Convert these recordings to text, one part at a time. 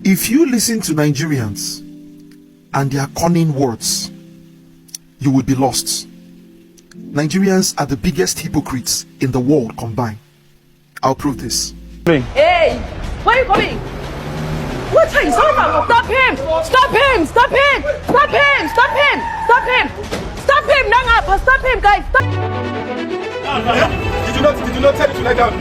If you listen to Nigerians and their cunning words, you will be lost. Nigerians are the biggest hypocrites in the world combined. I'll prove this. Hey, where are you going? What are you talking about? Stop him! Stop him! Stop him! Stop him! Stop him! Stop him! Stop him! Nanga, stop him, guys! Stop. Did you not tell him to let down?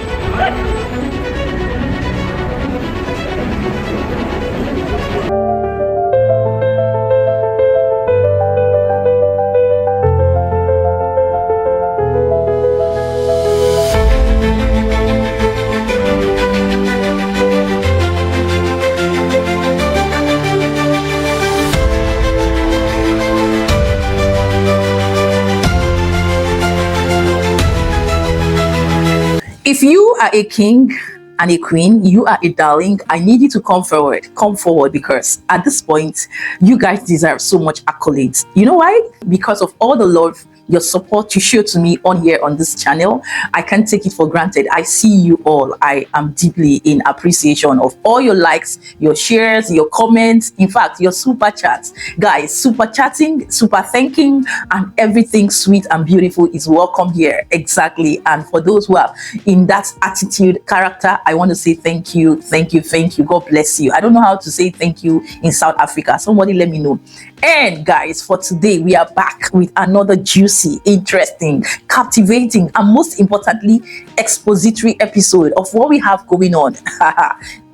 If you are a king and a queen, you are a darling, I need you to come forward, because at this point you guys deserve so much accolades. You know why? Because of all the love, your support you show to me on here on this channel. I can't take it for granted. I see you all. I am deeply in appreciation of all your likes, your shares, your comments, in fact your super chats. Guys, super chatting, super thanking, and everything sweet and beautiful is welcome here. Exactly. And for those who are in that attitude, character, I want to say thank you, thank you, thank you. God bless you. I don't know how to say thank you in South Africa. Somebody let me know. And guys, for today we are back with another juicy, interesting, captivating, and most importantly expository episode of what we have going on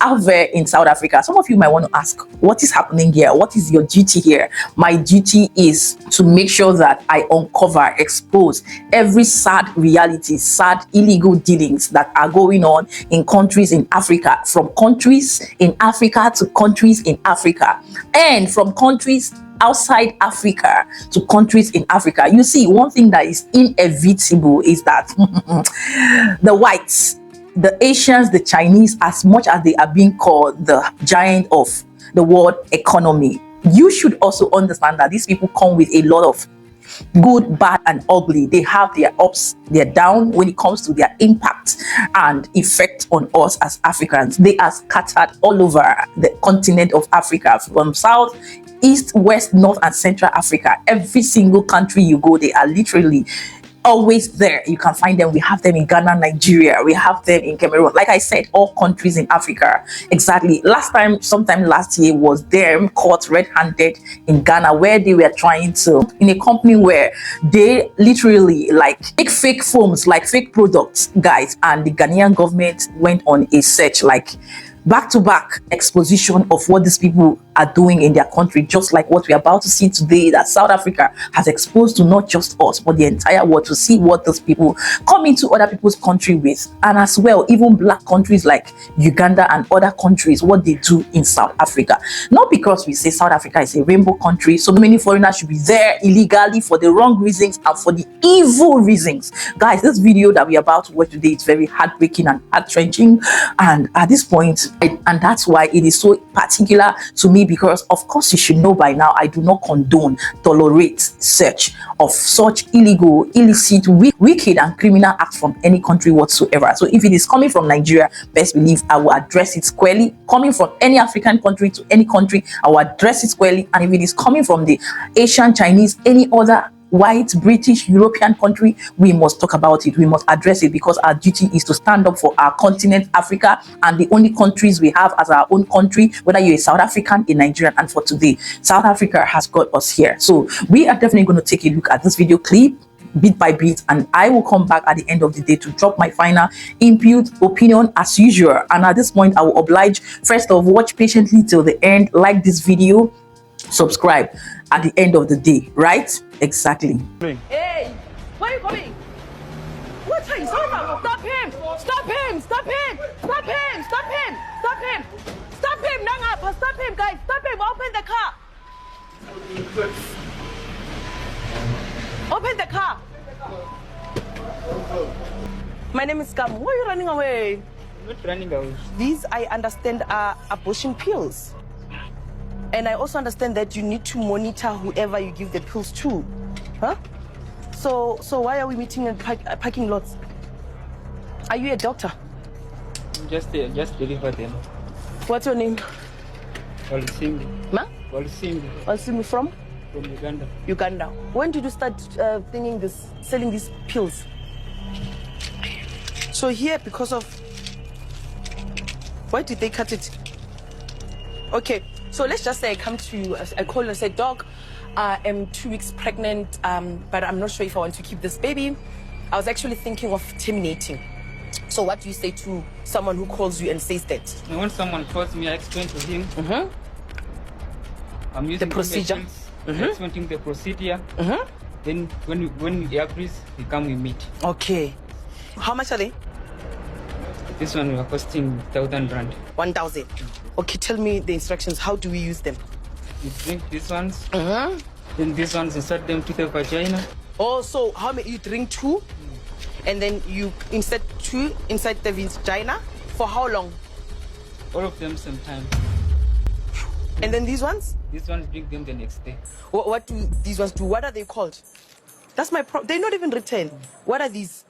out there in South Africa. Some of you might want to ask, what is happening here? What is your duty here? My duty is to make sure that I uncover, expose every sad reality, sad illegal dealings that are going on in countries in Africa, from countries in Africa to countries in Africa, and from countries outside Africa to countries in Africa. You see, one thing that is inevitable is that the whites, the Asians, the Chinese, as much as they are being called the giant of the world economy, you should also understand that these people come with a lot of good, bad, and ugly. They have their ups, their down when it comes to their impact and effect on us as Africans. They are scattered all over the continent of Africa, from south, east, west, north, and central Africa. Every single country you go, they are literally always there. You can find them. We have them in Ghana, Nigeria. We have them in Cameroon. Like I said, all countries in Africa. Exactly. Sometime last year was them caught red-handed in Ghana, where they were trying to, in a company where they literally like make fake phones, like fake products, guys. And the Ghanaian government went on a search, like back-to-back exposition of what these people are doing in their country, just like what we're about to see today, that South Africa has exposed to not just us but the entire world, to see what those people come into other people's country with, and as well even black countries like Uganda and other countries, what they do in South Africa. Not because we say South Africa is a rainbow country, so many foreigners should be there illegally for the wrong reasons and for the evil reasons. Guys, this video that we're about to watch today is very heartbreaking and heart-wrenching, and at this point, and that's why it is so particular to me, because of course you should know by now, I do not condone, tolerate search of such illegal, illicit, wicked, and criminal acts from any country whatsoever. So if it is coming from Nigeria, best believe I will address it squarely. Coming from any African country to any country, I will address it squarely. And if it is coming from the Asian, Chinese, any other white, British, European country, we must talk about it. We must address it, because our duty is to stand up for our continent, Africa, and the only countries we have as our own country, whether you're a South African, a Nigerian. And for today, South Africa has got us here. So we are definitely going to take a look at this video clip bit by bit, and I will come back at the end of the day to drop my final input, opinion as usual. And at this point, I will oblige, first of all, watch patiently till the end, like this video, subscribe at the end of the day, right? Exactly. Hey, where are you going? What are you talking about? Stop him! Stop him! Stop him! Stop him! Stop him! Stop him! Stop him! Nanga, stop him, guys! Stop him! Open the car! Open the car! My name is Kam. Why are you running away? I'm not running away. These, I understand, are abortion pills. And I also understand that you need to monitor whoever you give the pills to. Huh? So why are we meeting in parking lots? Are you a doctor? Just deliver them. What's your name? Ma? Walsimbi From Uganda. Uganda. When did you start selling these pills? So here, because of... Why did they cut it? Okay, so let's just say I come to you, I call you and say, Doc, I am 2 weeks pregnant, but I'm not sure if I want to keep this baby. I was actually thinking of terminating. So what do you say to someone who calls you and says that? When someone calls me, I explain to him. I'm using the procedure. Explaining the procedure. Then when he agrees, we come, we meet. Okay. How much are they? This one we are costing 1,000 rand. 1,000. Okay, tell me the instructions. How do we use them? You drink these ones. Then these ones, insert them to the vagina. Oh, so how many? You drink 2, and then you insert 2 inside the vagina. For how long? All of them same time. And then these ones? These ones drink them the next day. What do these ones do? What are they called? That's my problem. They're not even written. What are these?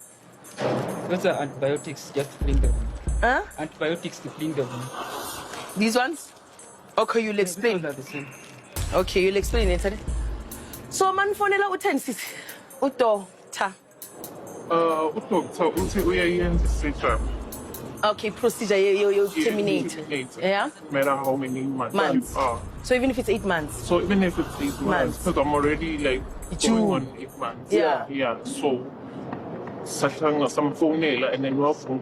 Those are antibiotics just to clean the wound. Antibiotics to clean the wound. These ones? Okay, you'll explain. Those are the same. Okay, you'll explain it. So, man, fonela utensis. Uto ta. Okay, procedure you terminate. Yeah? Matter how many months. So even if it's 8 months. So even if it's 8 months, because I'm already like going on 8 months. Yeah. Yeah. So some phone and then we have to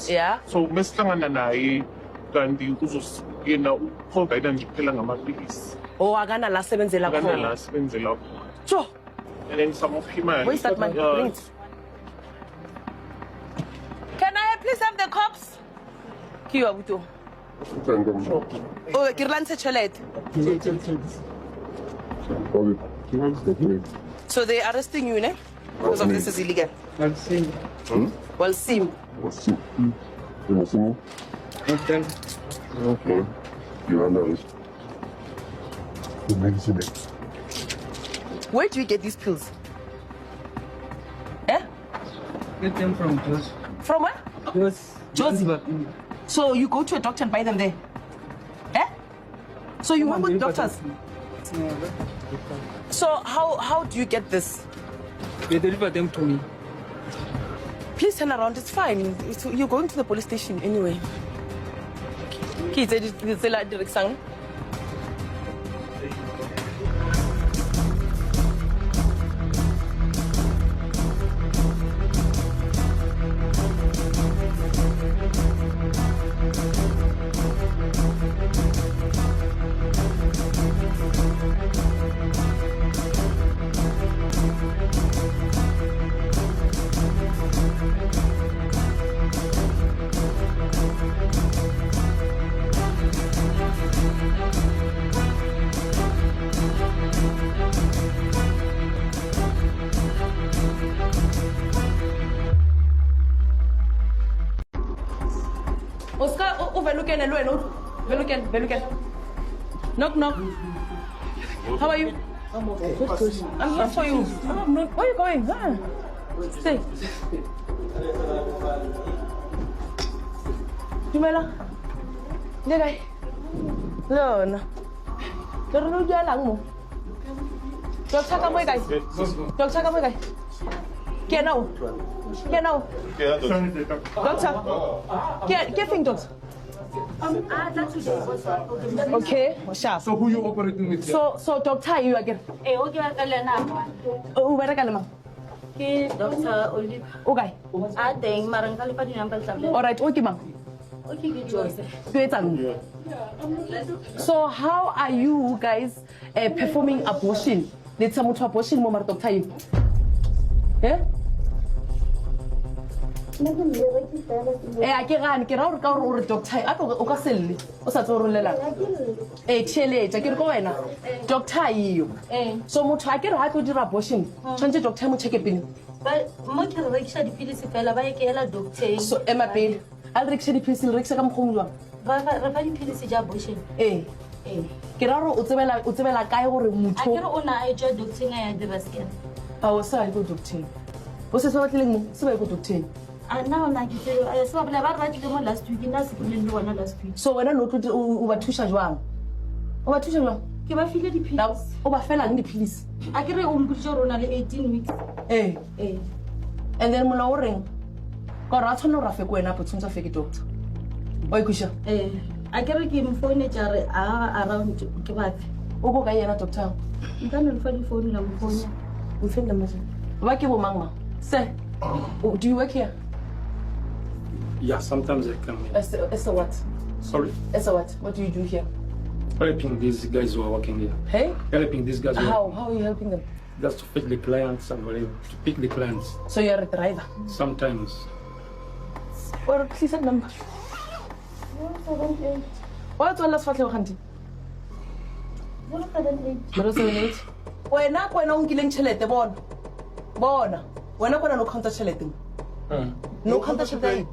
Yeah. So mesihlangana naye kanti uzosiyena uprovide ngiphela ngamapilisi. Oh, akana la sebenzela Akana la khona. sebenzela khona. Sure. And then some of him Where's that man? Bring it. Can I please have the cops? Kiwa buto. Oh, ke re lantse tšhelete. So they're arresting you, ne? Because of this is illegal. I'll see. Well, sim. Okay. Okay. You're under arrest. Where do you get these pills? Eh? Get them from Josh. From where? Josie. So you go to a doctor and buy them there? Eh? So you work with doctors? So how do you get this? They deliver them to me. Please turn around, it's fine. You're going to the police station anyway. Okay, it's a direction. Oscar, overlooking and Veluken. Knock. How are you? I'm here for you. Where are you going? Stay. Dumela. Degay. Lona. Terus jalan mo. Dokter kamu guys. Dokter kamu guys. Genau. Dokter. Gefing dokter. Okay, sharp. So who you operating with? So doctor you again. Oh, where ka lemang? Dr. Olive. Okay. Teng marang kali pa din ang palsam. All right, okay ma'am. Okay, good choice. So how are you guys performing abortion? Let's say abortion mo mar doctor you. Yeah? Ke ra ka o doctor a o ka selle o sa tsorollela tšhelete ke re ko wena doctor eo so motho a ke re ha tlo dira abortion tshwantse doctor mo check pele Mo ke re rekisa dipilisi fela ba ye ke ela doctor. so ema pele a re rekisa dipilisi le rekisa ka mokgwa Ba fa dipilisi ja abortion. ke ra re o tsebela kae gore A motho ke re o na a ja doctor nga ya dira scan. a o sa go doctor o se sa batleng mo se ba go doctor Now na ke tshwere so ba ba tlile mo last week nna se le one last week. So wena no tlo o ba thusha jwang? O ba thusha jwang? Ke ba file di pills. O ba fela di pills. A ke re o mputse rona le 18 weeks. Eh. And then mola o reng? Ka ra tshwana ra fe ko wena potsontsa fe ke doctor. O ikusha? A ke re ke mphone jare around ke ba fe. O go ka yena doctor? Nka no fa di phone la mphone. O fela mo. Ba ke bo mangma. Sir, do you work here? Yeah, sometimes I come here. As a what? Sorry? As a what? What do you do here? Helping these guys who are working here. Hey? Helping these guys. How are you helping them? Just to fetch the clients and whatever. To pick the clients. So you're a driver? Sometimes. Or please that number. 078. What's all last father hunting? 078. Wena kwena o nkileng chelete bona. Bona. Wena kwena no counter chelete. No counter chelete.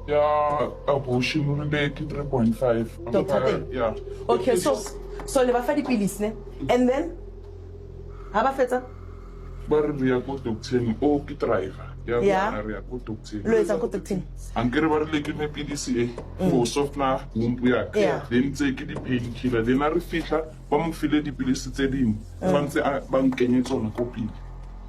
Yeah, abortion related 3.5. Doctor, yeah. Okay, so le ba fa dipilisi ne? And then ha ba fetsa? Ba re ya go doctor o ke driver. Yeah. Re ya go doctor. Lo etsa go doctor. Ankere ba re le ke me pilisi go sofna wumbu ya. Then tse ke di painkiller. Then a re fihla ba mo file dipilisi tse ding. Fantse ba nkenye tsona ko pele.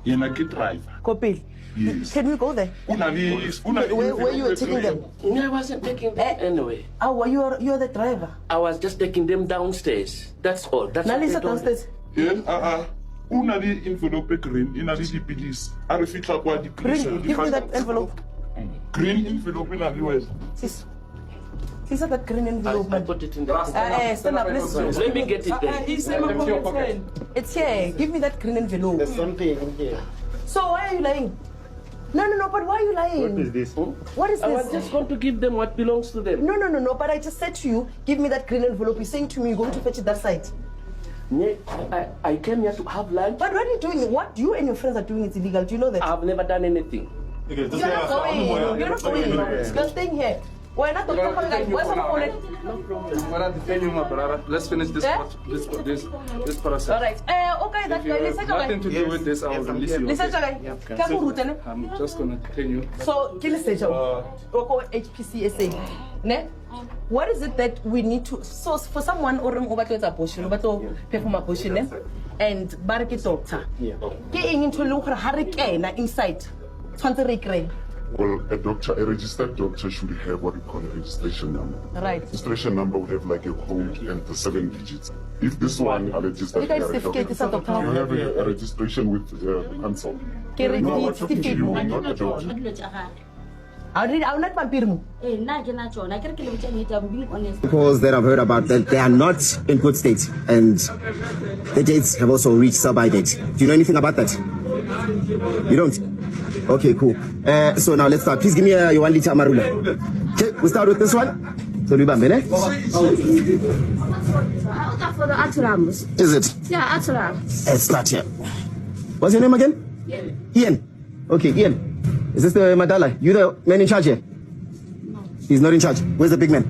Yena ke driver. Ko pele. Yes. Can we go there? Where you were taking them? No, I wasn't taking them anyway. Oh, you're the driver. I was just taking them downstairs. That's all. That's Now what they listen told me. downstairs. Yeah, una di envelope green, ina di dipilisi. A re fihla kwa dipilisi. Give me that envelope. Green envelope ina di wena. Sis. Is that green envelope? I put it in the stand up, let's Let me get it there. It's here. Give me that green envelope. There's something in here. So why are you lying? No, but why are you lying? What is this? What is this? I was just going to give them what belongs to them. No, but I just said to you, give me that green envelope. You're saying to me, you're going to fetch it that side. I came here to have lunch. But what are you doing? What you and your friends are doing is illegal. Do you know that? I've never done anything. You're not going. You're staying here. Why not the proper guy? Where's the phone? No problem. Let's finish this process. All right. Okay, that guy. Listen, nothing to do with this. I will release you. Listen, guy. I'm just gonna tell you. So, kill stage. HPCSA. Ne? What is it that we need to? So, for someone or abortion, perform abortion, and baraki doctor. Get into hurricane inside. Well, a registered doctor should have what we call a registration number. Right. Registration number would have like a code and the 7 digits. If this one a registered you guys certificate is a doctor. You have a registration with the council. No, I'm talking to you, not the doctor. Because that I've heard about that they are not in good state and the dates have also reached sell-by date. Do you know anything about that? You don't? Okay, cool. So now let's start. Please give me your 1 liter amarula. Okay, we start with this one. So we bambe, Is it? Yeah, Atram. Let's start here. What's your name again? Ian. Okay, Ian. Is this the Madala? You the man in charge here? No. He's not in charge. Where's the big man?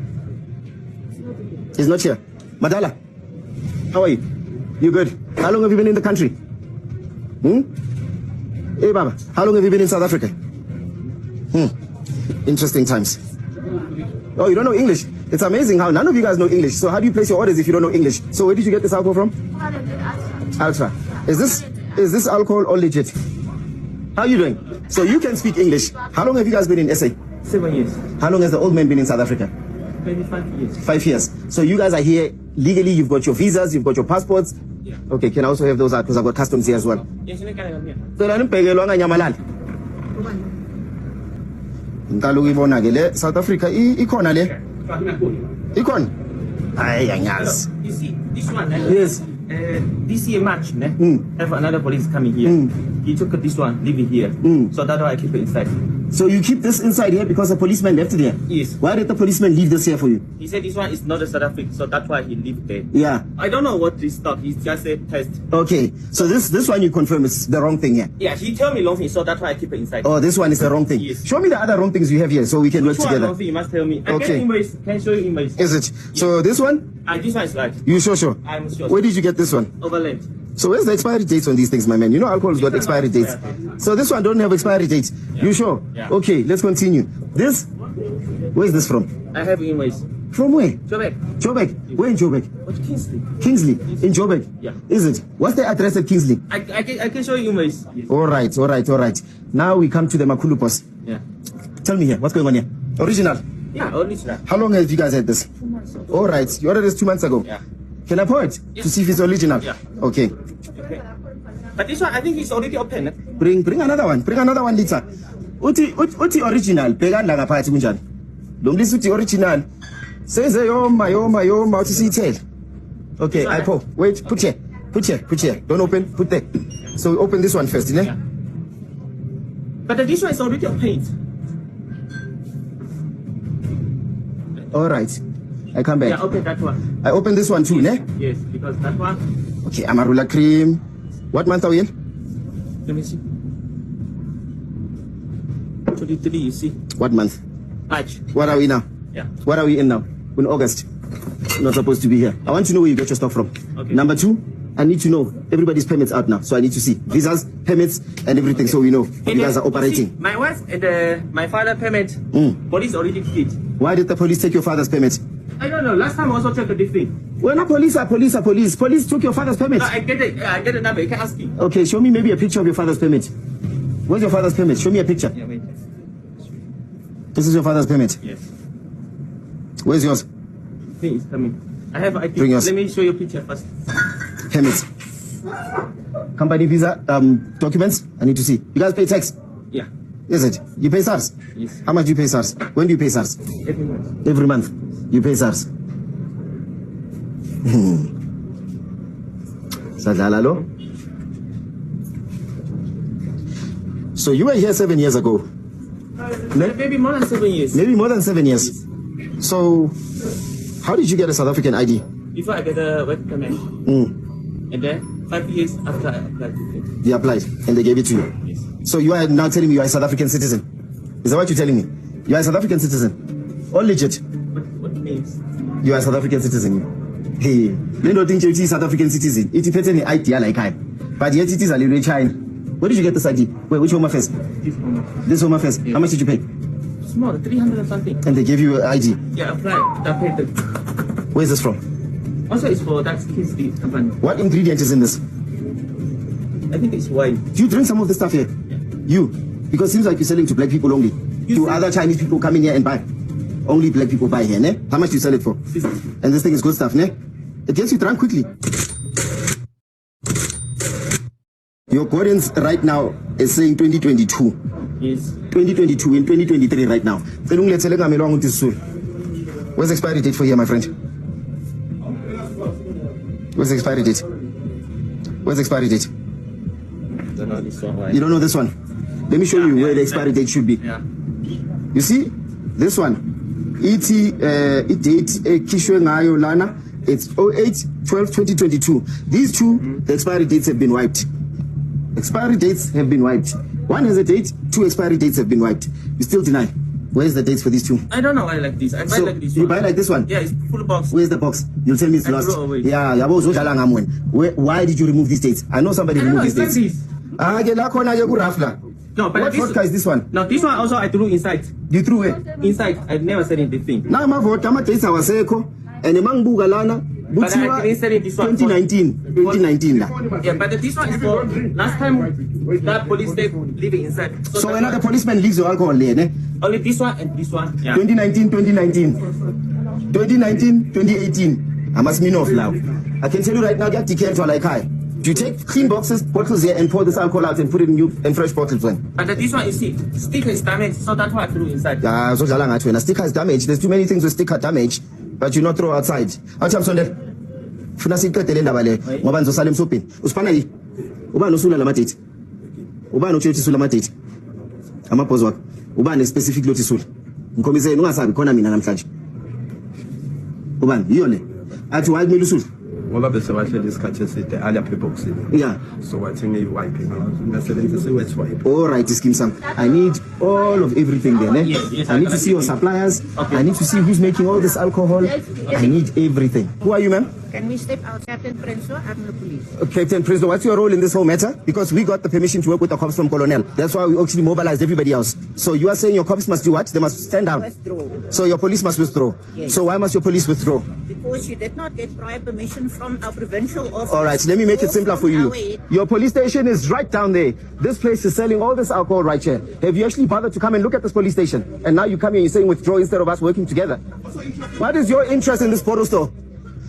He's not here. Madala, how are you? You good? How long have you been in the country? Hey, Baba, how long have you been in South Africa? Interesting times. Oh, you don't know English? It's amazing how none of you guys know English. So how do you place your orders if you don't know English? So where did you get this alcohol from? Ultra. Is this alcohol all legit? How are you doing? So you can speak English. How long have you guys been in SA? 7 years. How long has the old man been in South Africa? 25 years. 5 years. So you guys are here legally. You've got your visas. You've got your passports. Yeah. Okay, can I also have those out because I've got customs here as well? Yes, you can come here. South Africa ikhona le ikhona hayi angazi. You see this one. Yes. This year March, have another police coming here. He took this one, leave it here. So that's why I keep it inside. So you keep this inside here because the policeman left it here? Yes. Why did the policeman leave this here for you? He said this one is not a South African, so that's why he leave it there. Yeah. I don't know what this stuff. He's just a test. Okay. So this one you confirm is the wrong thing here? Yeah, he told me long thing, so that's why I keep it inside. Oh, this one is the wrong thing? Yes. Show me the other wrong things you have here so we can work together. Wrong thing, you must tell me. Okay. Can I show you emails? Is it? Yes. So this one? This one is right. You sure? I'm sure. Where did you get this one? Overland. So where's the expiry dates on these things, my man? You know alcohol's got expiry dates. So this one don't have expiry dates. You sure? Yeah. Okay, let's continue. This, where's this from? I have invoice. From where? Joburg. Joburg. Where in Joburg? What, Kingsley? Kingsley. In Joburg? Yeah. Is it? What's the address at Kingsley? I can show you invoice. Yes. All right. Now we come to the Makulu boss. Yeah. Tell me here, what's going on here? Original? Yeah, original. How long have you guys had this? 2 months ago. All right. You ordered this 2 months ago? Yeah. Can I pour it? Yes. To see if it's original? Yeah. Okay. Okay. But this one, I think it's already open. Bring another one. Bring another 1 liter. Uti original. Bheka la ngaphakathi kunjani. Lo mlisi uthi original. Says yoma. Uthi siyithele. Okay, I pour. Wait, put here. Don't open. Put there. So open this one first, Yeah. But this one is already open. All right. I come back. Yeah, open that one. I open this one too, ne? Yes, because that one. Okay, Amarula cream. What month are we in? Let me see. 23, you see. What month? March. What are we now? Yeah. What are we in now? In August. Not supposed to be here. I want to know where you get your stuff from. Okay. Number 2, I need to know everybody's permits out now. So I need to see visas, permits, and everything, so we know you guys are operating. See, my wife and my father permit, police already did. Why did the police take your father's permit? I don't know. Last time I also checked the thing. Well, not police are police. Police took your father's permit. No, I get the number. You can ask him. Okay, show me maybe a picture of your father's permit. Where's your father's permit? Show me a picture. Yeah, wait. This is your father's permit. Yes. Where's yours? He is coming. I have ID. Bring yours. Let me show you a picture first. Permits. Company visa, documents. I need to see. You guys pay tax? Yeah. Is it? You pay SARS? Yes. How much do you pay SARS? When do you pay SARS? Every month. Every month. You pay SARS. Sadala lo. So you were here 7 years ago. Maybe more than 7 years. Maybe more than 7 years. So, how did you get a South African ID? Before I get a work permit. And then 5 years after I applied. You applied and they gave it to you. Yes. So you are now telling me you are a South African citizen. Is that what you're telling me? You are a South African citizen. All legit. What means? You are a South African citizen. Hey, they don't think you're a South African citizen. It depends on the idea like I. But yet it is a little China. Where did you get this ID? Wait, which home affairs? This home affairs. Yeah. How much did you pay? Small, 300 or something. And they gave you an ID? Yeah, applied. I paid them. Where is this from? Also, it's for that Kingsley company. What ingredient is in this? I think it's wine. Do you drink some of this stuff here? Yeah. You? Because it seems like you're selling to black people only. Do other Chinese people come in here and buy? Only black people buy here, ne? How much do you sell it for? 50. And this thing is good stuff, ne? It gets you drunk quickly. Your guidance right now is saying 2022. Yes. 2022 in 2023 right now. Where's the expiry date for here, my friend? Where's the expiry date? Where's the expiry date? Don't know this one. You don't know this one? Let me show you where the expiry date should be. Yeah. You see? This one. It date kishwe ngayo lana. It's 08/12/2022. These two, the expiry dates have been wiped. Expiry dates have been wiped. One has a date, 2 expiry dates have been wiped. You still deny. Where's the dates for these 2? I don't know why I like this. I buy like this one. You buy like this one? Yeah, it's full box. Where's the box? You'll tell me it's lost. Yeah, why did you remove these dates? I know somebody removed these dates. No, but what vodka is this one? No, this one also I threw inside. You threw it? Inside. I never said anything. Now my vote, I'm a taste our seco, and a mangbuga lana. But I didn't say this one. 2019. Yeah, but this one is for last time that police they leave it inside. So another policeman leaves your alcohol there, ne? Only this one and this one. Yeah. 2019. 2018. I must mean off now. I can tell you right now, get decanter like I. Do you take clean boxes, bottles here, and pour this alcohol out and put it in new and fresh bottles then? But this one, you see, sticker is damaged, so that's why I threw inside. Yeah, so when a sticker is damaged, there's too many things with sticker damage, but you not throw outside. Acha msonde. Funa siqedele indaba le ngoba nizosala emsobheni. Usifana yi. Ubani usula la madate? Ubani uthi usula la madate? Amabhozo wakho. Ubani specific lot isula. Ngikhombiseni ungasabi khona mina namhlanje. Ubani yiyo le. Athi why kumele usula? Ngoba bese bahlele isikhathi eside ala pheboxini. Yeah. So wathi ngiyiwiping ngasebenzisa iwet wipe. All right, Skim Sam. I need all of everything there, ne? Yes, I need to see your suppliers. Okay. I need to see who's making all this alcohol. Okay. I need everything. Who are you, ma'am? Can we step out, Captain Prince? I'm the police. Captain Prisoner, what's your role in this whole matter? Because we got the permission to work with the cops from Colonel. That's why we actually mobilized everybody else. So you are saying your cops must do what? They must stand down. Withdraw. So your police must withdraw. Yes. So why must your police withdraw? Because you did not get prior permission from our provincial office. All right, let me make it simpler for you. Your police station is right down there. This place is selling all this alcohol right here. Have you actually bothered to come and look at this police station? And now you come here and you're saying withdraw instead of us working together. What is your interest in this photo store?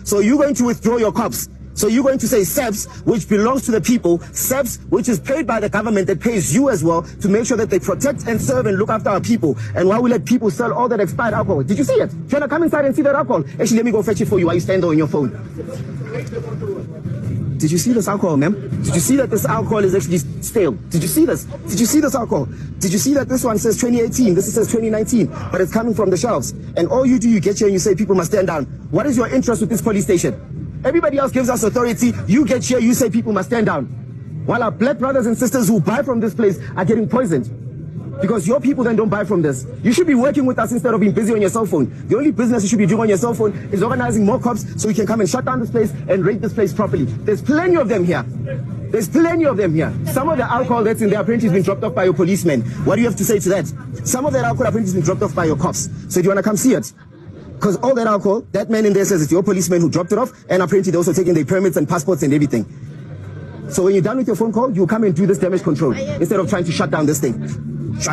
So you're going to withdraw your cops. So you're going to say SEPS, which belongs to the people, SEPS, which is paid by the government that pays you as well to make sure that they protect and serve and look after our people. And while we let people sell all that expired alcohol. Did you see it? Do you want to come inside and see that alcohol? Actually, let me go fetch it for you while you stand there on your phone. Did you see this alcohol, ma'am? Did you see that this alcohol is actually stale? Did you see this? Did you see this alcohol? Did you see that this one says 2018, this says 2019, but it's coming from the shelves? And all you do, you get here and you say people must stand down. What is your interest with this police station? Everybody else gives us authority. You get here, you say people must stand down. While our black brothers and sisters who buy from this place are getting poisoned. Because your people then don't buy from this. You should be working with us instead of being busy on your cell phone. The only business you should be doing on your cell phone is organizing more cops so we can come and shut down this place and raid this place properly. There's plenty of them here. There's plenty of them here. Some of the alcohol that's in there apparently has been dropped off by your policemen. What do you have to say to that? Some of that alcohol apparently has been dropped off by your cops. So do you want to come see it? Because all that alcohol, that man in there says it's your policeman who dropped it off, and apparently they're also taking their permits and passports and everything. So when you're done with your phone call, you come and do this damage control instead of trying to shut down this thing. So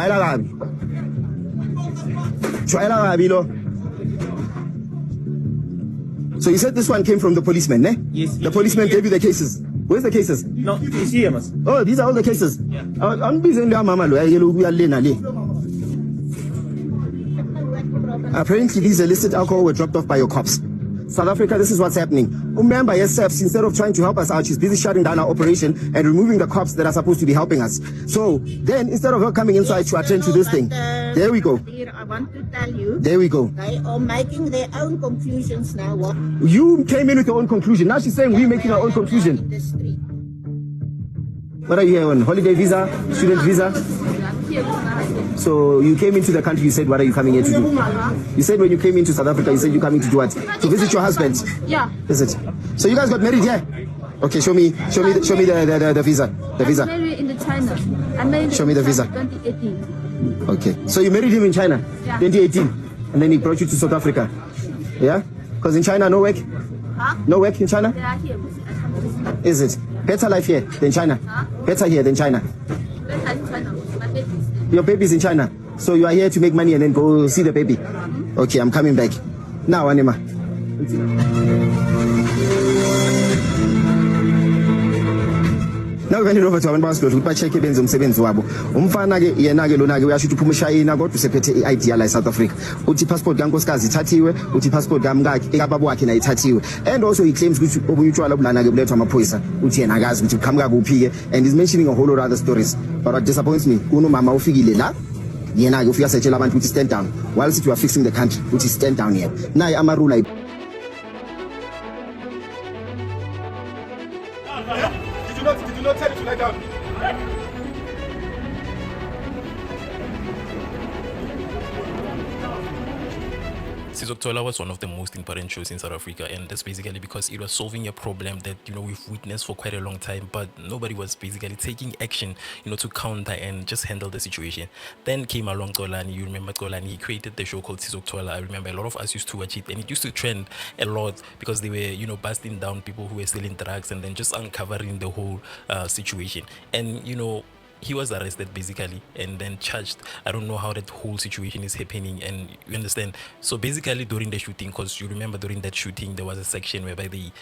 you said this one came from the policeman, eh? Yes. The policeman gave you the cases. Where's the cases? No, it's here, mas. Oh, these are all the cases. Yeah. Apparently, these illicit alcohol were dropped off by your cops. South Africa, this is what's happening. Remember, yes, SEPS, instead of trying to help us out, she's busy shutting down our operation and removing the cops that are supposed to be helping us. So then, instead of her coming inside to attend to this thing, there we go. I want to tell you. There we go. They are making their own conclusions now. What? You came in with your own conclusion. Now she's saying we're making our own conclusion. What are you here on? Holiday visa? Student visa? So you came into the country, you said, what are you coming here to do? You said when you came into South Africa, you said you're coming to do what? To visit your husband? Yeah. Visit. So you guys got married here? Okay, show me the visa. The visa. I married in China. I married Show me the visa. 2018. Okay. So you married him in China? Yeah. 2018. And then he brought you to South Africa? Yeah? Because in China, no work? Huh? No work in China? They are here. I come to visit. Is it? Better life here than China? Huh? Better here than China? Better in China. My baby is there. Your baby's in China. So you are here to make money and then go see the baby. Okay, I'm coming back. Now, Anima. Now when over to abantu basidlo ukuthi ba-check benze umsebenzi wabo. Umfana ke yena ke lona ke uyasho ukuthi uphuma eShayina kodwa usephethe i-ID yala eSouth Africa. Uthi passport kankosikazi ithathiwe, uthi passport kamkakhe ekababa wakhe nayo ithathiwe. And also he claims ukuthi obunye utshwala bulana ke bulethwa amaphoyisa. Uthi yena akazi ukuthi uqhamuka kuphi ke, and he's mentioning a whole lot of other stories. But what disappoints me, unomama ufikile la yena ke ufika setshela abantu ukuthi stand down. While you are fixing the country, uthi stand down here. Naye amarula. Did you not tell him to lie down? Chinse&Ugandans was one of the most important shows in South Africa, and that's basically because it was solving a problem that we've witnessed for quite a long time, but nobody was basically taking action to counter and just handle the situation. Then came along Xolani. You remember Xolani? He created the show called Chinse&Ugandans. I remember a lot of us used to watch it, and it used to trend a lot because they were busting down people who were selling drugs and then just uncovering the whole situation. And he was arrested basically and then charged. I don't know how that whole situation is happening, and you understand. So basically during the shooting, because you remember during that shooting there was a section whereby they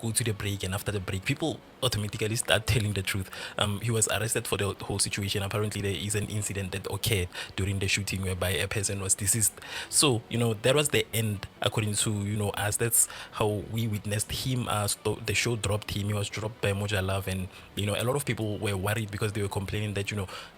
go to the break, and after the break people automatically start telling the truth. He was arrested for the whole situation. Apparently there is an incident that occurred during the shooting whereby a person was deceased. So that was the end according to us. That's how we witnessed him. The show dropped him. He was dropped by Moja Love, and a lot of people were worried because they were complaining that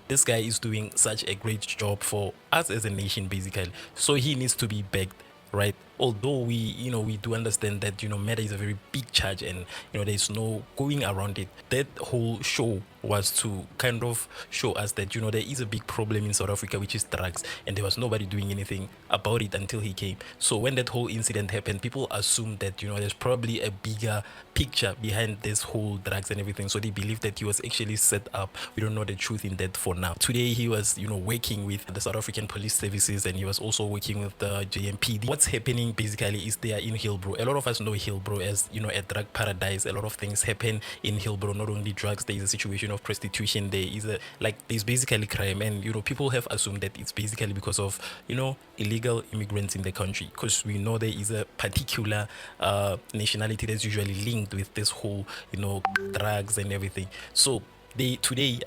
this guy is doing such a great job for us as a nation basically, so he needs to be backed, right? although we do understand that murder is a very big charge, and there's no going around it. That whole show was to kind of show us that there is a big problem in South Africa, which is drugs, and there was nobody doing anything about it until he came. So when that whole incident happened, people assumed that there's probably a bigger picture behind this whole drugs and everything, so they believe that he was actually set up. We don't know the truth in that for now. Today he was working with the South African police services, and he was also working with the JMPD. What's happening basically is they are in Hillbrow. A lot of us know Hillbrow as a drug paradise. A lot of things happen in Hillbrow, not only drugs. There is a situation of prostitution. There's basically crime, and people have assumed that it's basically because of illegal immigrants in the country, because we know there is a particular nationality that's usually linked with this whole drugs and everything. So today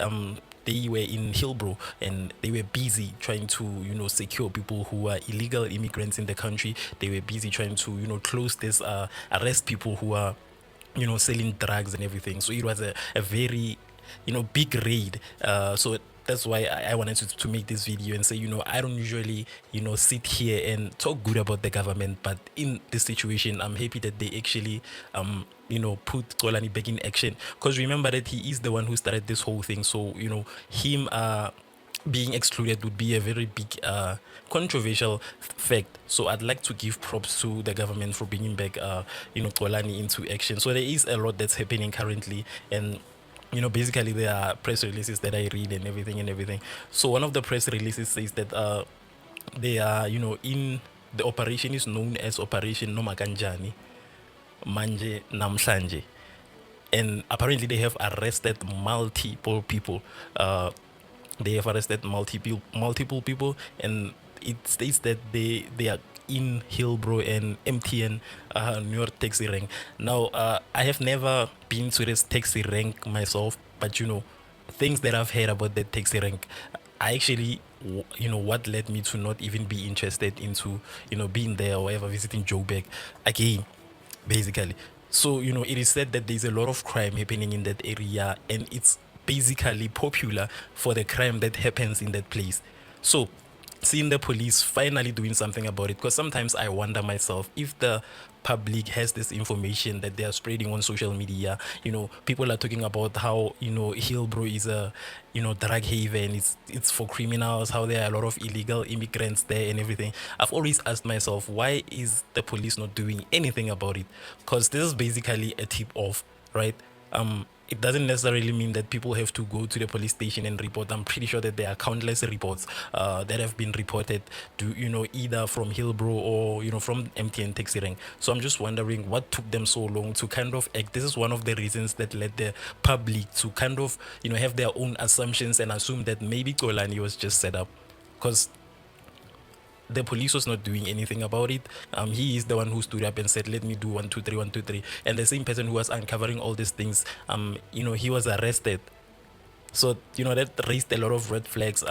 they were in Hillbrow, and they were busy trying to secure people who are illegal immigrants in the country. They were busy trying to close this, arrest people who are selling drugs and everything. So it was a very big raid. So that's why I wanted to make this video and say, I don't usually, sit here and talk good about the government, but in this situation, I'm happy that they actually, put Xolani back in action. Because remember that he is the one who started this whole thing. So, him being excluded would be a very big, controversial fact. So I'd like to give props to the government for bringing back, Xolani into action. So there is a lot that's happening currently, and basically there are press releases that I read and everything. So one of the press releases says that they are, in the operation is known as Operation Nomakanjani Manje Namhlanje, and apparently they have arrested multiple people. They have arrested multiple people, and it states that they are in Hillbrow and MTN New York taxi rank. Now, I have never been to this taxi rank myself, but things that I've heard about that taxi rank, I actually, what led me to not even be interested into, being there or ever visiting Joburg again, basically. So, it is said that there's a lot of crime happening in that area, and it's basically popular for the crime that happens in that place. So, seeing the police finally doing something about it, because sometimes I wonder myself if the public has this information that they are spreading on social media. People are talking about how Hillbrow is a drug haven, it's for criminals, how there are a lot of illegal immigrants there and everything. I've always asked myself, why is the police not doing anything about it? Because this is basically a tip off, right? It doesn't necessarily mean that people have to go to the police station and report. I'm pretty sure that there are countless reports that have been reported to, either from Hillbrow or, from MTN taxi rank. So I'm just wondering what took them so long to kind of act. This is one of the reasons that led the public to kind of, have their own assumptions and assume that maybe Xolani was just set up, because the police was not doing anything about it. He is the one who stood up and said, let me do 1 2 3 1 2 3, and the same person who was uncovering all these things, he was arrested. So that raised a lot of red flags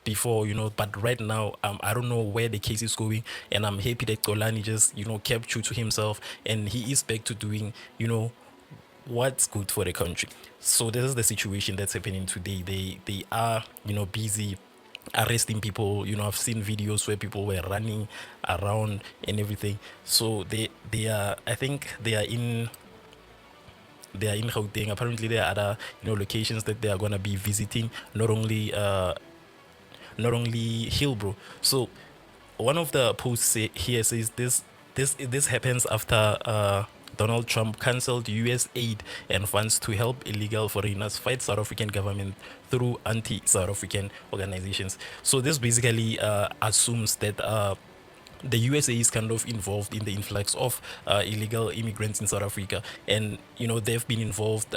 before, but right now I don't know where the case is going, and I'm happy that Xolani just kept true to himself, and he is back to doing what's good for the country. So this is the situation that's happening today. They are busy arresting people. I've seen videos where people were running around and everything. So they are, I think they are in Gauteng. Apparently there are other locations that they are going to be visiting, not only Hillbrow. So one of the posts here says this happens after Donald Trump cancelled US aid and funds to help illegal foreigners fight South African government through anti-South African organizations. So this basically assumes that the USA is kind of involved in the influx of illegal immigrants in South Africa, and they've been involved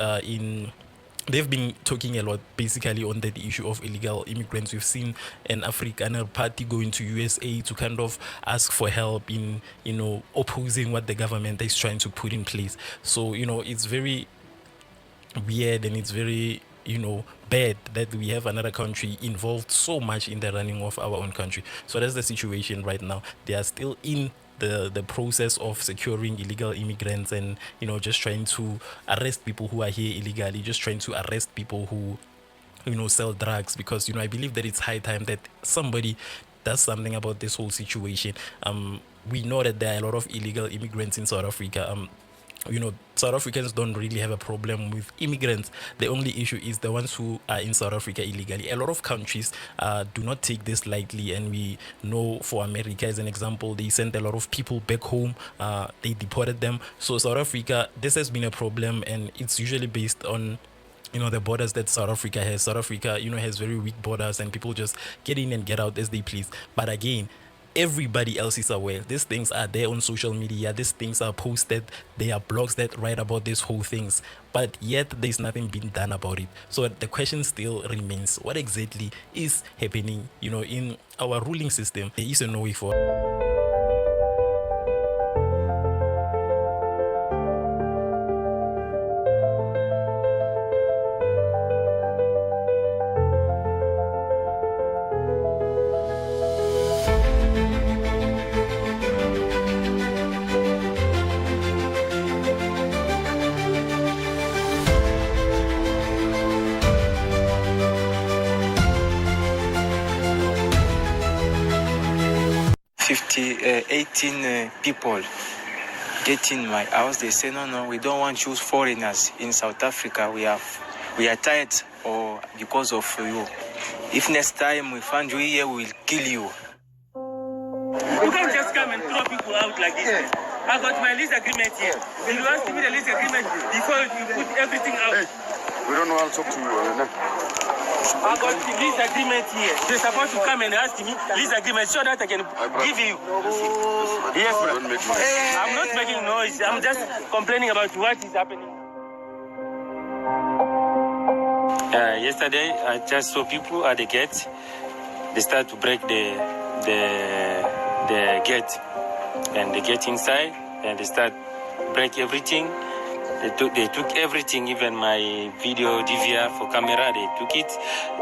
they've been talking a lot basically on that issue of illegal immigrants. We've seen an Afrikaner party going to USA to kind of ask for help in opposing what the government is trying to put in place. So it's very weird, and it's very bad that we have another country involved so much in the running of our own country. So that's the situation right now. They are still in the process of securing illegal immigrants, and just trying to arrest people who are here illegally, just trying to arrest people who sell drugs, because I believe that it's high time that somebody does something about this whole situation. we know that there are a lot of illegal immigrants in South Africa. South Africans don't really have a problem with immigrants. The only issue is the ones who are in South Africa illegally. A lot of countries do not take this lightly, and we know for America, as an example, they sent a lot of people back home. They deported them. So South Africa, this has been a problem, and it's usually based on the borders that South Africa has. South Africa, has very weak borders, and people just get in and get out as they please. But again, everybody else is aware. These things are there on social media. These things are posted. There are blogs that write about these whole things. But yet, there's nothing being done about it. So the question still remains, what exactly is happening, in our ruling system? There is no way forward. 18 people get in my house. They say, no, we don't want you foreigners in South Africa. We are tired because of you. If next time we find you here, we'll kill you. You can't just come and throw people out like this. Yeah. I got my lease agreement here. Will you ask me the lease agreement before you put everything out? Hey, we don't know how to talk to you. I got the lease agreement here. They're supposed to come and ask me lease agreement so that I can give you. Yes, bro. I'm not making noise. I'm just complaining about what is happening. Yesterday, I just saw people at the gate. They start to break the gate, and they get inside and they start break everything. They took everything, even my video DVR for camera. They took it.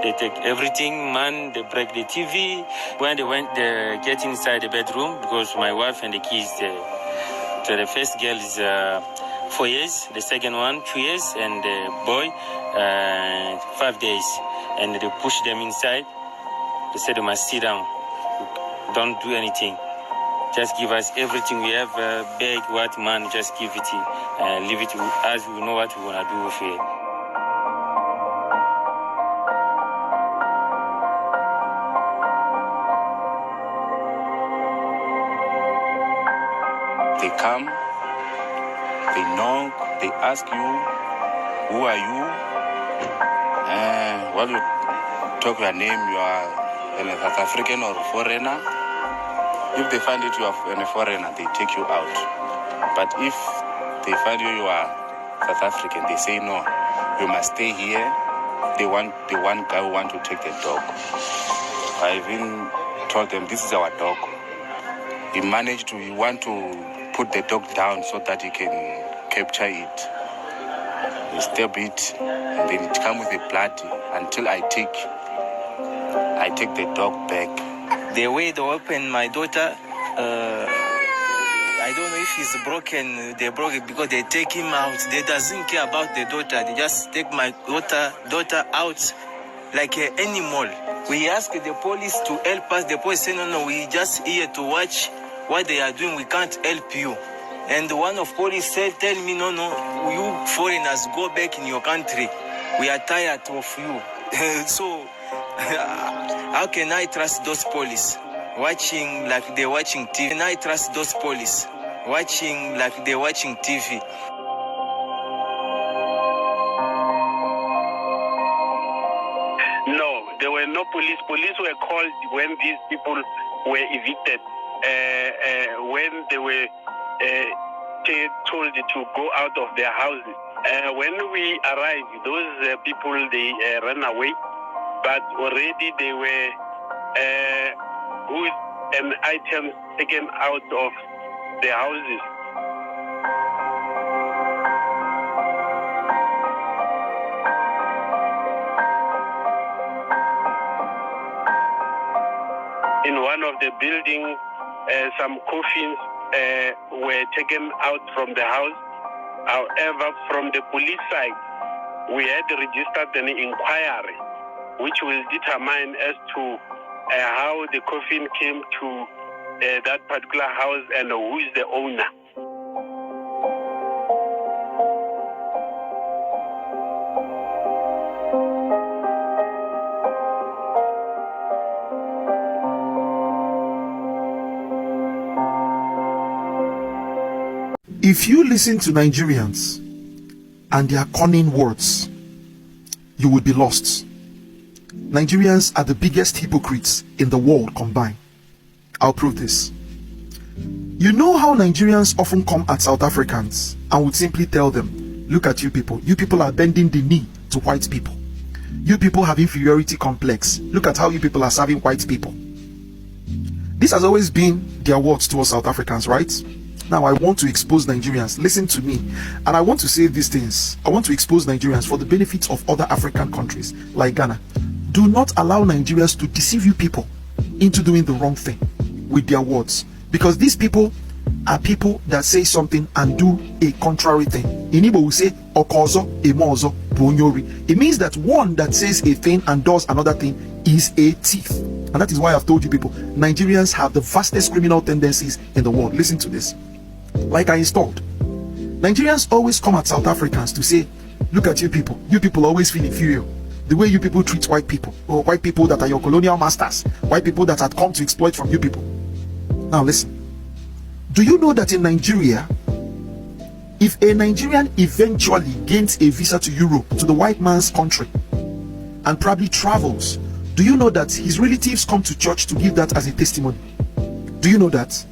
They take everything, man. They break the TV. When they get inside the bedroom, because my wife and the kids, the first girl is 4 years, the second one 2 years, and the boy 5 days. And they push them inside. They said they must sit down. Don't do anything. Just give us everything we have, beg what man, just give it and leave it as we know what we want to do with it. They come, they knock, they ask you, who are you? While you talk your name, you are a South African or foreigner. If they find it you are a foreigner, they take you out. But if they find you are South African, they say no, you must stay here. They want the one guy who want to take the dog. I even told them this is our dog. He want to put the dog down so that he can capture it. He stab it, and then it comes with the blood until I take the dog back. The way they open my daughter, I don't know if he's broken. They broke it because they take him out. They doesn't care about the daughter. They just take my daughter out like an animal. We ask the police to help us. The police say, no, we just here to watch what they are doing. We can't help you. And one of police said, tell me, no, you foreigners, go back in your country. We are tired of you. So, how can I trust those police watching like they're watching TV? Can I trust those police watching like they're watching TV? No, there were no police. Police were called when these people were evicted, when they were told to go out of their houses. When we arrived, those people, they ran away. But already they were goods and items taken out of the houses. In one of the buildings, some coffins were taken out from the house. However, from the police side, we had registered an inquiry which will determine as to how the coffin came to that particular house and who is the owner. If you listen to Nigerians and their cunning words, you will be lost. Nigerians are the biggest hypocrites in the world combined. I'll prove this. You know how Nigerians often come at South Africans and would simply tell them, look at you people are bending the knee to white people. You people have inferiority complex. Look at how you people are serving white people. This has always been their words towards South Africans, right? Now I want to expose Nigerians. Listen to me. And I want to say these things. I want to expose Nigerians for the benefits of other African countries like Ghana. Do not allow Nigerians to deceive you people into doing the wrong thing with their words. Because these people are people that say something and do a contrary thing. In Igbo we say, Okozo, Emozo, Bonyori. It means that one that says a thing and does another thing is a thief. And that is why I've told you people, Nigerians have the fastest criminal tendencies in the world. Listen to this. Like I installed, Nigerians always come at South Africans to say, look at you people always feel inferior. The way you people treat white people, or white people that are your colonial masters, white people that had come to exploit from you people. Now listen, do you know that in Nigeria, if a Nigerian eventually gains a visa to Europe, to the white man's country, and probably travels, do you know that his relatives come to church to give that as a testimony? Do you know that?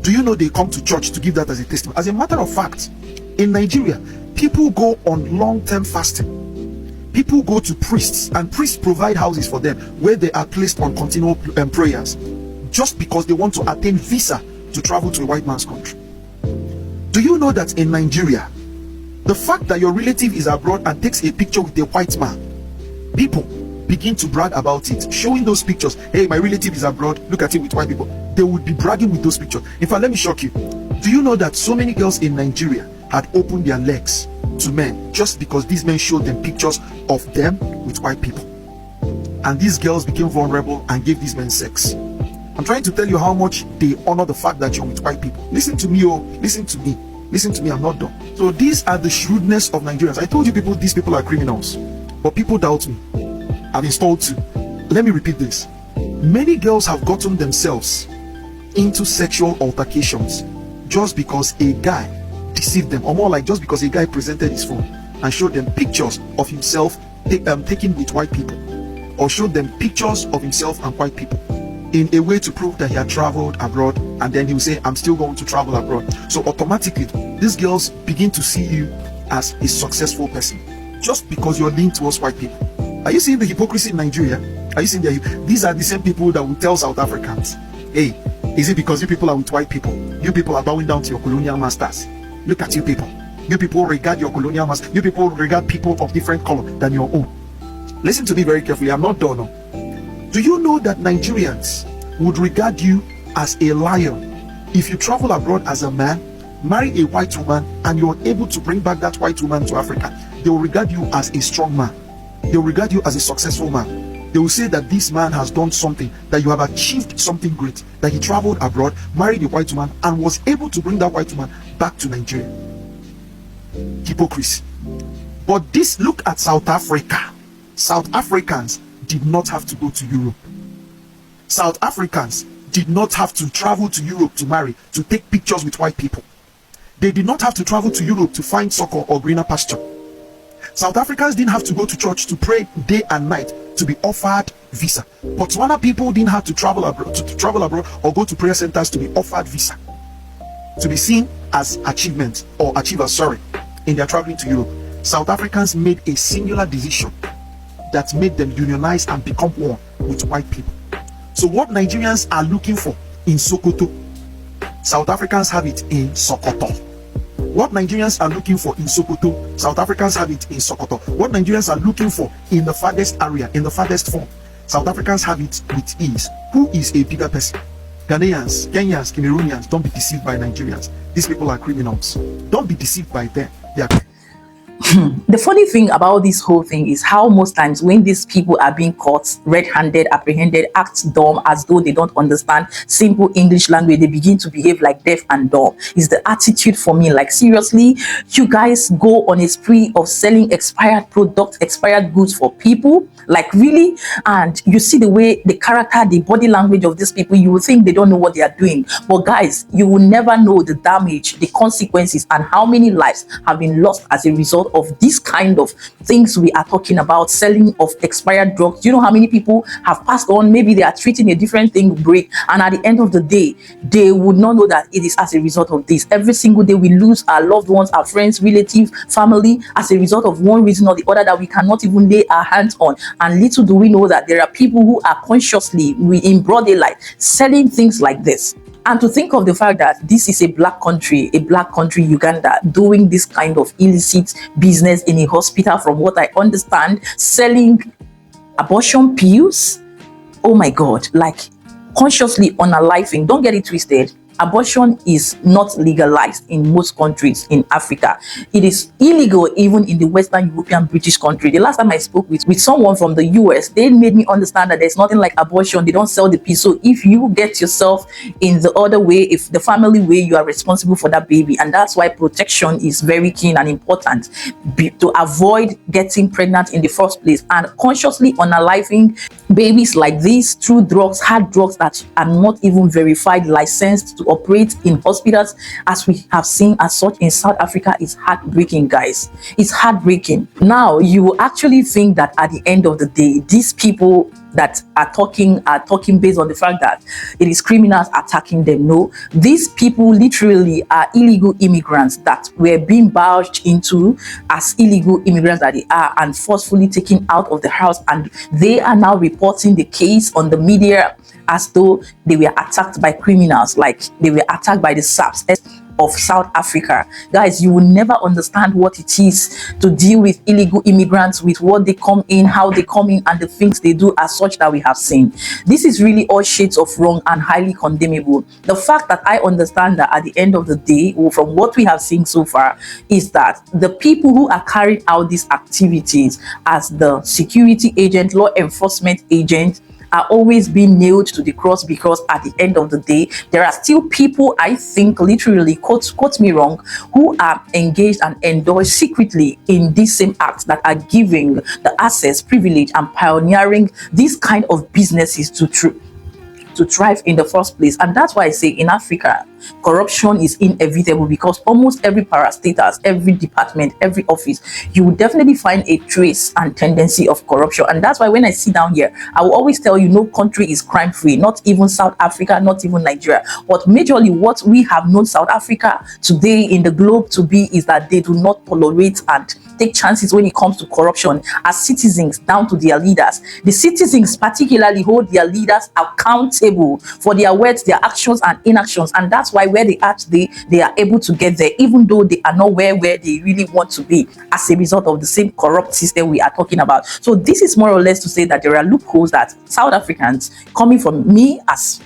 Do you know they come to church to give that as a testimony? As a matter of fact, in Nigeria, people go on long-term fasting. People go to priests, and priests provide houses for them where they are placed on continual prayers, just because they want to attain visa to travel to a white man's country. Do you know that in Nigeria, the fact that your relative is abroad and takes a picture with a white man, people begin to brag about it, showing those pictures. Hey, my relative is abroad, look at him with white people. They would be bragging with those pictures. In fact, let me shock you. Do you know that so many girls in Nigeria had opened their legs to men just because these men showed them pictures of them with white people? And these girls became vulnerable and gave these men sex. I'm trying to tell you how much they honor the fact that you're with white people. Listen to me, oh, listen to me. Listen to me, I'm not done. So these are the shrewdness of Nigerians. I told you people, these people are criminals. But people doubt me. I've installed too. Let me repeat this. Many girls have gotten themselves into sexual altercations just because a guy deceived them, or more like just because a guy presented his phone and showed them pictures of himself taken with white people, or showed them pictures of himself and white people in a way to prove that he had traveled abroad, and then he will say, I'm still going to travel abroad. So automatically these girls begin to see you as a successful person just because you're leaning towards white people. Are you seeing the hypocrisy in Nigeria? Are you seeing these are the same people that will tell South Africans, hey, is it because you people are with white people? You people are bowing down to your colonial masters. Look at you people. You people regard your colonial masters. You people regard people of different color than your own. Listen to me very carefully. I'm not done. No. Do you know that Nigerians would regard you as a lion if you travel abroad as a man, marry a white woman, and you're able to bring back that white woman to Africa? They will regard you as a strong man. They will regard you as a successful man. They will say that this man has done something, that you have achieved something great, that he traveled abroad, married a white woman, and was able to bring that white woman back to Nigeria. Hypocrisy. But this, look at South Africa. South Africans did not have to go to Europe. South Africans did not have to travel to Europe to marry, to take pictures with white people. They did not have to travel to Europe to find succor or greener pasture. South Africans didn't have to go to church to pray day and night to be offered visa. Botswana people didn't have to travel abroad or go to prayer centers to be offered visa, to be seen as achievements or achievers, in their traveling to Europe. South Africans made a singular decision that made them unionize and become one with white people. So what Nigerians are looking for in Sokoto, South Africans have it in Sokoto. What Nigerians are looking for in Sokoto, South Africans have it in Sokoto. What Nigerians are looking for in the farthest area, in the farthest form, South Africans have it with ease. Who is a bigger person? Ghanaians, Kenyans, Cameroonians, don't be deceived by Nigerians. These people are criminals. Don't be deceived by them. They are The funny thing about this whole thing is how most times when these people are being caught red-handed, apprehended, act dumb as though they don't understand simple English language, they begin to behave like deaf and dumb. Is the attitude for me. Like, seriously, you guys go on a spree of selling expired products, expired goods for people? Like, really? And you see the way, the character, the body language of these people, you will think they don't know what they are doing. But guys, you will never know the damage, the consequences, and how many lives have been lost as a result of this kind of things we are talking about, selling of expired drugs. You know how many people have passed on? Maybe they are treating a different thing break, and at the end of the day, they would not know that it is as a result of this. Every single day we lose our loved ones, our friends, relatives, family, as a result of one reason or the other that we cannot even lay our hands on. And little do we know that there are people who are consciously, in broad daylight, selling things like this. And to think of the fact that this is a black country, Uganda, doing this kind of illicit business in a hospital, from what I understand, selling abortion pills. Oh my God, like, consciously unaliving. Don't get it twisted. Abortion is not legalized in most countries in Africa. It is illegal even in the Western European British country. The last time I spoke with someone from the US, they made me understand that there's nothing like abortion. They don't sell the pill. So if you get yourself in the other way, if the family way, you are responsible for that baby. And that's why protection is very keen and important to avoid getting pregnant in the first place. And consciously unaliving babies like this through drugs, hard drugs that are not even verified, licensed to operate in hospitals, as we have seen as such in South Africa, is heartbreaking, guys. It's heartbreaking. Now, you will actually think that at the end of the day, these people that are talking based on the fact that it is criminals attacking them. No, these people literally are illegal immigrants that were being barged into as illegal immigrants that they are, and forcefully taken out of the house, and they are now reporting the case on the media as though they were attacked by criminals, like they were attacked by the SAPs of South Africa. Guys, you will never understand what it is to deal with illegal immigrants, with what they come in, how they come in, and the things they do as such that we have seen. This is really all shades of wrong and highly condemnable. The fact that I understand that at the end of the day, from what we have seen so far, is that the people who are carrying out these activities as the security agent, law enforcement agent, are always being nailed to the cross, because at the end of the day, there are still people, I think, literally, quote me wrong, who are engaged and endorsed secretly in these same acts that are giving the access, privilege, and pioneering these kind of businesses to thrive in the first place. And that's why I say in Africa, corruption is inevitable, because almost every parastatus, every department, every office, you will definitely find a trace and tendency of corruption. And that's why when I sit down here, I will always tell you, no country is crime free, not even South Africa, not even Nigeria. But majorly what we have known South Africa today in the globe to be is that they do not tolerate and take chances when it comes to corruption, as citizens down to their leaders. The citizens particularly hold their leaders accountable for their words, their actions and inactions, and that's why where they are today, they are able to get there, even though they are not where they really want to be, as a result of the same corrupt system we are talking about. So this is more or less to say that there are loopholes that South Africans, coming from me as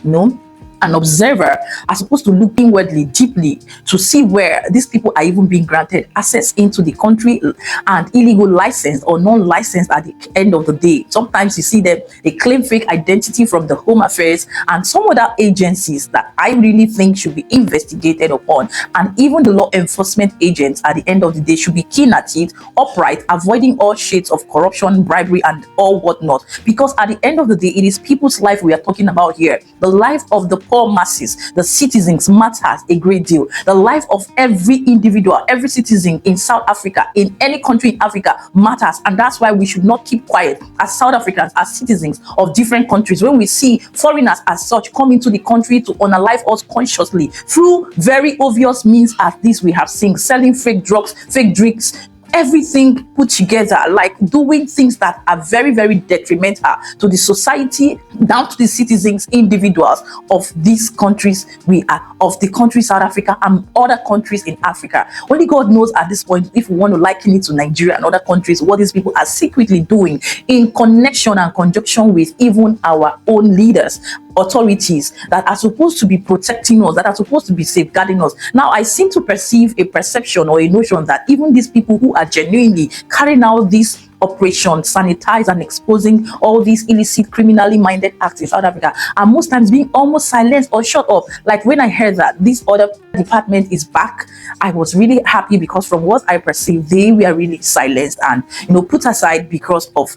an observer, are supposed to look inwardly, deeply, to see where these people are even being granted access into the country, and illegal license or non-licensed at the end of the day. Sometimes you see them, they claim fake identity from the Home Affairs and some other agencies that I really think should be investigated upon. And even the law enforcement agents at the end of the day should be keen at it, upright, avoiding all shades of corruption, bribery, and all whatnot. Because at the end of the day, it is people's life we are talking about here. The life of the poor masses, the citizens, matters a great deal. The life of every individual, every citizen in South Africa, in any country in Africa, matters. And that's why we should not keep quiet as South Africans, as citizens of different countries, when we see foreigners as such come into the country to unalive us consciously through very obvious means as this we have seen, selling fake drugs, fake drinks, everything put together, like doing things that are very, very detrimental to the society, down to the citizens, individuals of these countries of the country South Africa and other countries in Africa. Only God knows at this point, if we want to liken it to Nigeria and other countries, what these people are secretly doing in connection and conjunction with even our own leaders. authorities that are supposed to be protecting us, that are supposed to be safeguarding us. Now, I seem to perceive a perception or a notion that even these people who are genuinely carrying out this operation, sanitize and exposing all these illicit, criminally minded acts in South Africa, are most times being almost silenced or shut up. Like when I heard that this other department is back, I was really happy, because from what I perceived, they were really silenced and, put aside because of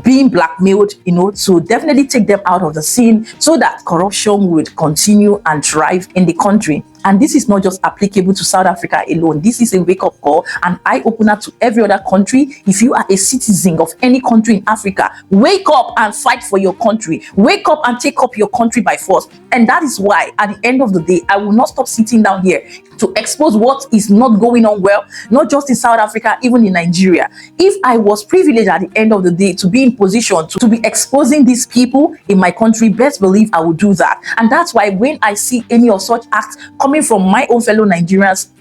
being blackmailed, to definitely take them out of the scene so that corruption would continue and thrive in the country. And this is not just applicable to South Africa alone. This is a wake-up call, an eye-opener to every other country. If you are a citizen of any country in Africa, wake up and fight for your country. Wake up and take up your country by force. And that is why, at the end of the day, I will not stop sitting down here to expose what is not going on well, not just in South Africa, even in Nigeria. If I was privileged at the end of the day to be in position to be exposing these people in my country, best believe I will do that. And that's why when I see any of such acts coming from my own fellow Nigerians,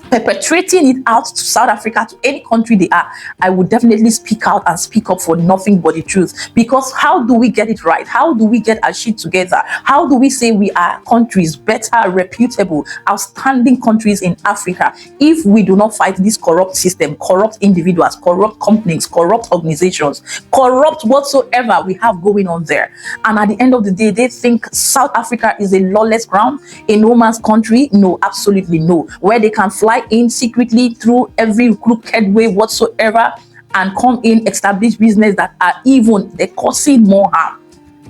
perpetrating it out to South Africa, to any country they are, I would definitely speak out and speak up for nothing but the truth. Because how do we get it right? How do we get our shit together? How do we say we are countries, better, reputable, outstanding countries in Africa, if we do not fight this corrupt system, corrupt individuals, corrupt companies, corrupt organizations, corrupt whatsoever we have going on there? And at the end of the day, they think South Africa is a lawless ground, a no man's country. No, absolutely no. Where they can fly in secretly through every crooked way whatsoever and come in, establish business that are even, they're causing more harm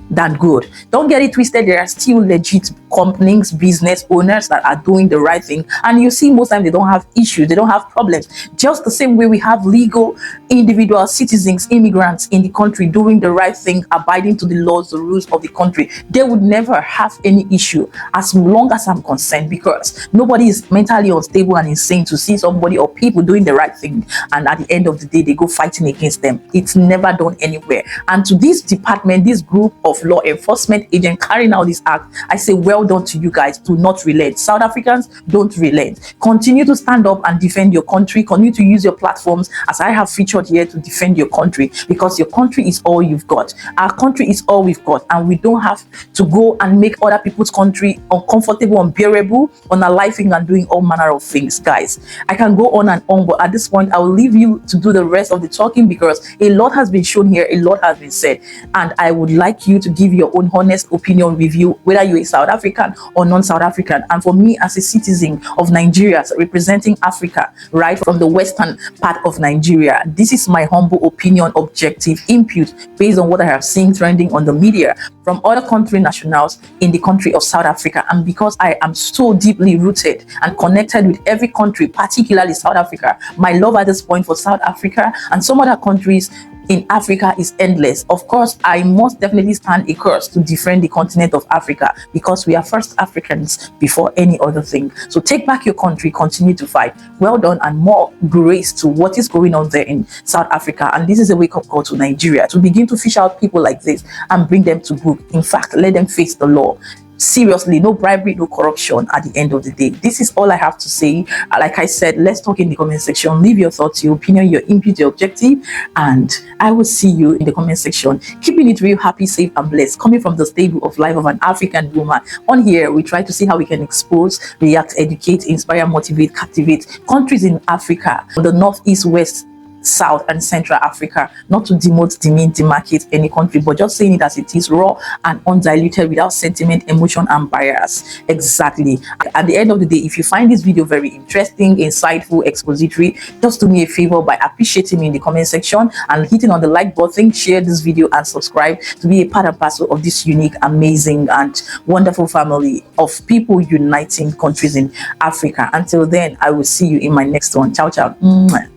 than good. Don't get it twisted. There are still legit companies, business owners that are doing the right thing, and you see most times they don't have issues, they don't have problems. Just the same way we have legal individual citizens, immigrants in the country doing the right thing, abiding to the laws, the rules of the country, they would never have any issue as long as I'm concerned, because nobody is mentally unstable and insane to see somebody or people doing the right thing and at the end of the day they go fighting against them. It's never done anywhere. And to this department, this group of law enforcement agents carrying out this act, I say well done to you guys. Do not relent. South Africans, don't relent. Continue to stand up and defend your country. Continue to use your platforms as I have featured here to defend your country, because your country is all you've got. Our country is all we've got, and we don't have to go and make other people's country uncomfortable, unbearable, unaliving and doing all manner of things. Guys, I can go on and on, but at this point I will leave you to do the rest of the talking, because a lot has been shown here, a lot has been said, and I would like you to give your own honest opinion review, whether you're a South African or non-South African. And for me, as a citizen of Nigeria, representing Africa, right from the western part of Nigeria, this is my humble opinion, objective input based on what I have seen trending on the media from other country nationals in the country of South Africa. And because I am so deeply rooted and connected with every country, particularly South Africa, my love at this point for South Africa and some other countries in Africa is endless. Of course, I must definitely stand a course to defend the continent of Africa, because we are first Africans before any other thing. So take back your country, continue to fight. Well done, and more grace to what is going on there in South Africa. And this is a wake-up call to Nigeria to begin to fish out people like this and bring them to book. In fact, let them face the law. Seriously, no bribery, no corruption at the end of the day. This is all I have to say. Like I said, let's talk in the comment section. Leave your thoughts, your opinion, your input, your objective, and I will see you in the comment section. Keeping it real, happy, safe, and blessed. Coming from the stable of life of an African woman. On here, we try to see how we can expose, react, educate, inspire, motivate, captivate countries in Africa, the North, East, West, South and Central Africa, not to demote, demean, demarcate any country, but just saying it as it is, raw and undiluted, without sentiment, emotion, and bias. Exactly. At the end of the day, if you find this video very interesting, insightful, expository, just do me a favor by appreciating me in the comment section and hitting on the like button, share this video, and subscribe to be a part and parcel of this unique, amazing, and wonderful family of people uniting countries in Africa. Until then, I will see you in my next one. Ciao, ciao. Mwah.